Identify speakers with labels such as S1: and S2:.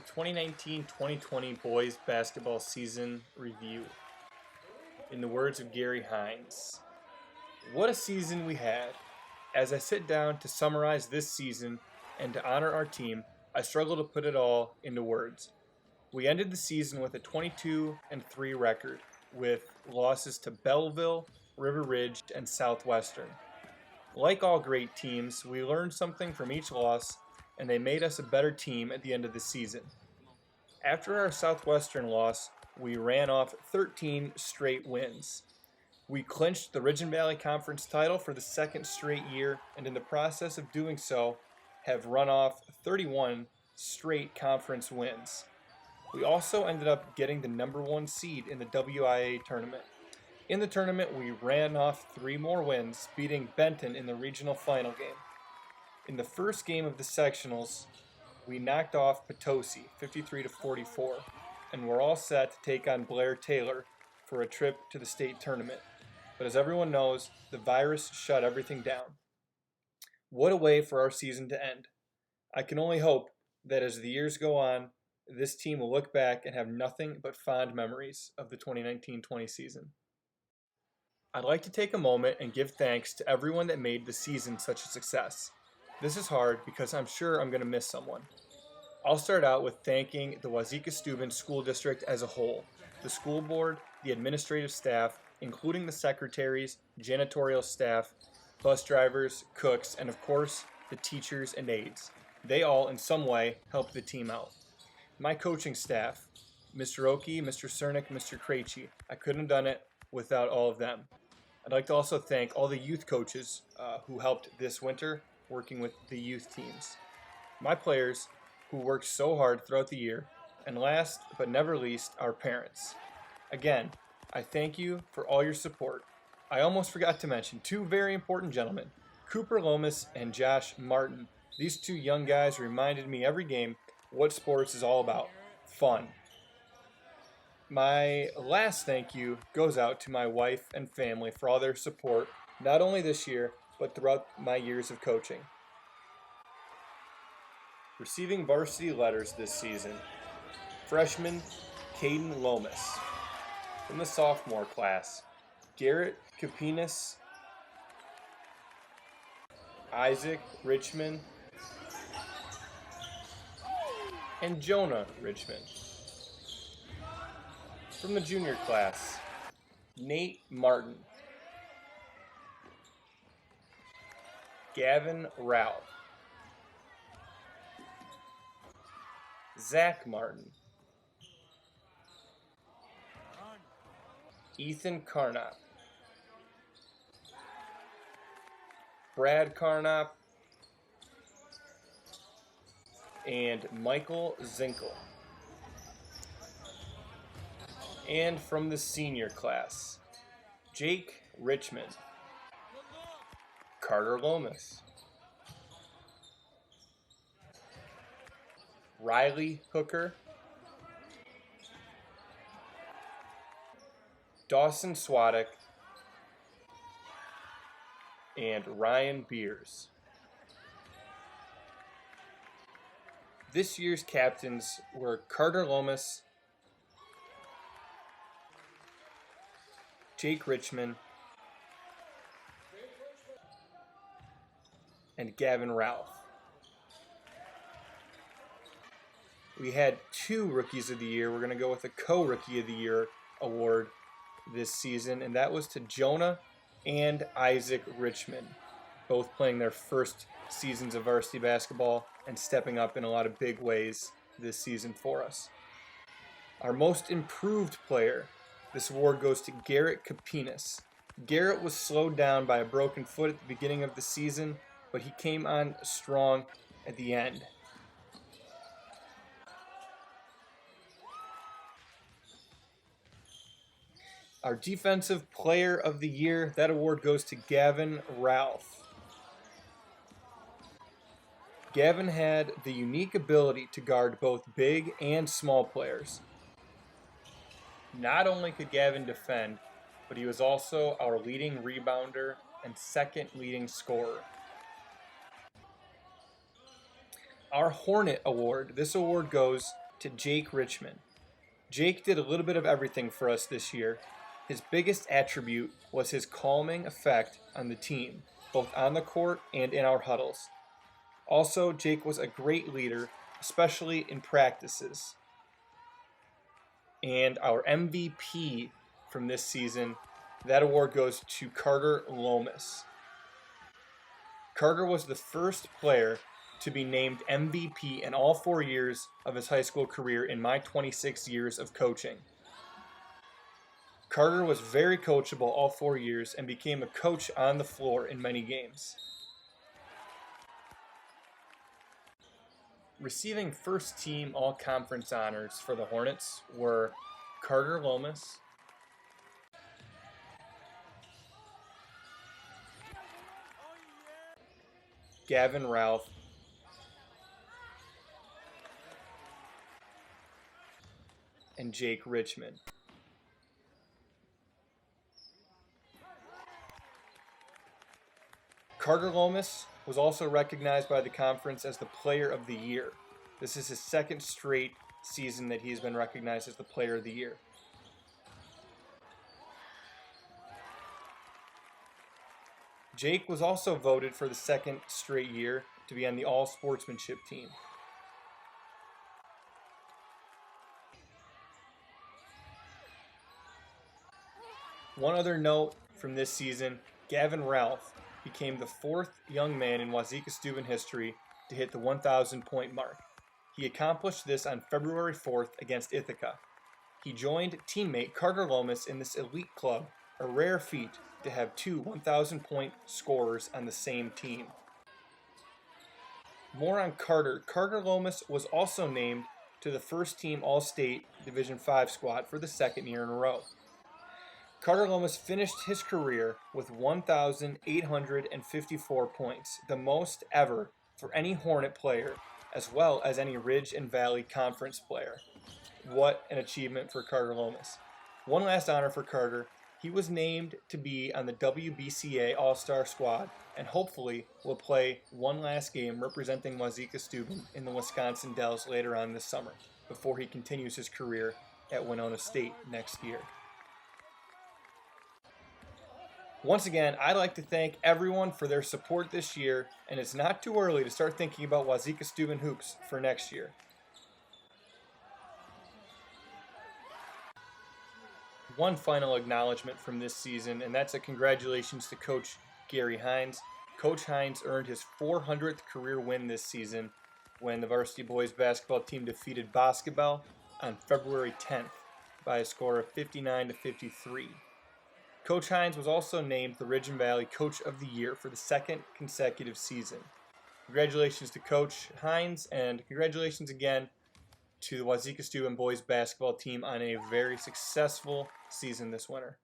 S1: the 2019-2020 boys basketball season review. In the words of Gary Hines, what a season we had. As I sit down to summarize this season and to honor our team, I struggle to put it all into words. We ended the season with a 22-3 record, with losses to Belleville, River Ridge, and Southwestern. Like all great teams, we learned something from each loss, and they made us a better team at the end of the season. After our Southwestern loss, we ran off 13 straight wins. We clinched the Ridge and Valley Conference title for the second straight year, and in the process of doing so, have run off 31 straight conference wins. We also ended up getting the number 1 seed in the WIA tournament. In the tournament, we ran off 3 more wins, beating Benton in the regional final game. In the first game of the sectionals, we knocked off Potosi 53-44, and we're all set to take on Blair Taylor for a trip to the state tournament. But as everyone knows, the virus shut everything down. What a way for our season to end. I can only hope that as the years go on, this team will look back and have nothing but fond memories of the 2019-20 season. I'd like to take a moment and give thanks to everyone that made the season such a success. This is hard because I'm sure I'm going to miss someone. I'll start out with thanking the Wauzeka-Steuben School District as a whole, the school board, the administrative staff, including the secretaries, janitorial staff, bus drivers, cooks, and of course, the teachers and aides. They all, in some way, helped the team out. My coaching staff, Mr. Oki, Mr. Cernick, Mr. Krejci, I couldn't have done it without all of them. I'd like to also thank all the youth coaches who helped this winter working with the youth teams. My players who worked so hard throughout the year, and last but never least, our parents. Again, I thank you for all your support. I almost forgot to mention 2 very important gentlemen, Cooper Lomas and Josh Martin. These 2 young guys reminded me every game what sports is all about, fun. My last thank you goes out to my wife and family for all their support, not only this year, but throughout my years of coaching. Receiving varsity letters this season, freshman Caden Lomas. From the sophomore class, Garrett Kapinas, Isaac Richmond, and Jonah Richmond. From the junior class, Nate Martin, Gavin Ralph, Zach Martin, Ethan Carnop, Brad Carnop, and Michael Zinkel. And from the senior class, Jake Richmond, Carter Lomas, Riley Hooker, Dawson Swadek, and Ryan Beers. This year's captains were Carter Lomas, Jake Richmond, and Gavin Ralph. We had 2 Rookies of the Year. We're going to go with a Co-Rookie of the Year award this season, and that was to Jonah and Isaac Richmond, both playing their first seasons of varsity basketball and stepping up in a lot of big ways this season for us. Our most improved player, this award goes to Garrett Kapinas. Garrett was slowed down by a broken foot at the beginning of the season, but he came on strong at the end. Our defensive player of the year, that award goes to Gavin Ralph. Gavin had the unique ability to guard both big and small players. Not only could Gavin defend, but he was also our leading rebounder and second leading scorer. Our Hornet Award. This award goes to Jake Richmond. Jake did a little bit of everything for us this year. His biggest attribute was his calming effect on the team, both on the court and in our huddles. Also, Jake was a great leader, especially in practices. And our MVP from this season, that award goes to Carter Lomas. Carter was the first player to be named MVP in all 4 years of his high school career in my 26 years of coaching. Carter was very coachable all 4 years and became a coach on the floor in many games. Receiving first team all-conference honors for the Hornets were Carter Lomas, Gavin Ralph, and Jake Richmond. Carter Lomas was also recognized by the conference as the Player of the Year. This is his second straight season that he's been recognized as the Player of the Year. Jake was also voted for the second straight year to be on the all-sportsmanship team. One other note from this season, Gavin Ralph became the 4th young man in Wauzeka-Steuben history to hit the 1,000 point mark. He accomplished this on February 4th against Ithaca. He joined teammate Carter Lomas in this elite club, a rare feat to have 2 1,000 point scorers on the same team. More on Carter. Carter Lomas was also named to the first team All-State Division V squad for the 2nd year in a row. Carter Lomas finished his career with 1,854 points, the most ever for any Hornet player, as well as any Ridge and Valley Conference player. What an achievement for Carter Lomas. One last honor for Carter. He was named to be on the WBCA All-Star squad and hopefully will play one last game representing Wauzeka-Steuben in the Wisconsin Dells later on this summer before he continues his career at Winona State next year. Once again, I'd like to thank everyone for their support this year, and it's not too early to start thinking about Wauzeka-Steuben hoops for next year. One final acknowledgement from this season, and that's a congratulations to Coach Gary Hines. Coach Hines earned his 400th career win this season when the Varsity boys basketball team defeated Basketball on February 10th by a score of 59-53. Coach Hines was also named the Ridge and Valley Coach of the Year for the 2nd consecutive season. Congratulations to Coach Hines, and congratulations again to the Wauzeka-Steuben boys basketball team on a very successful season this winter.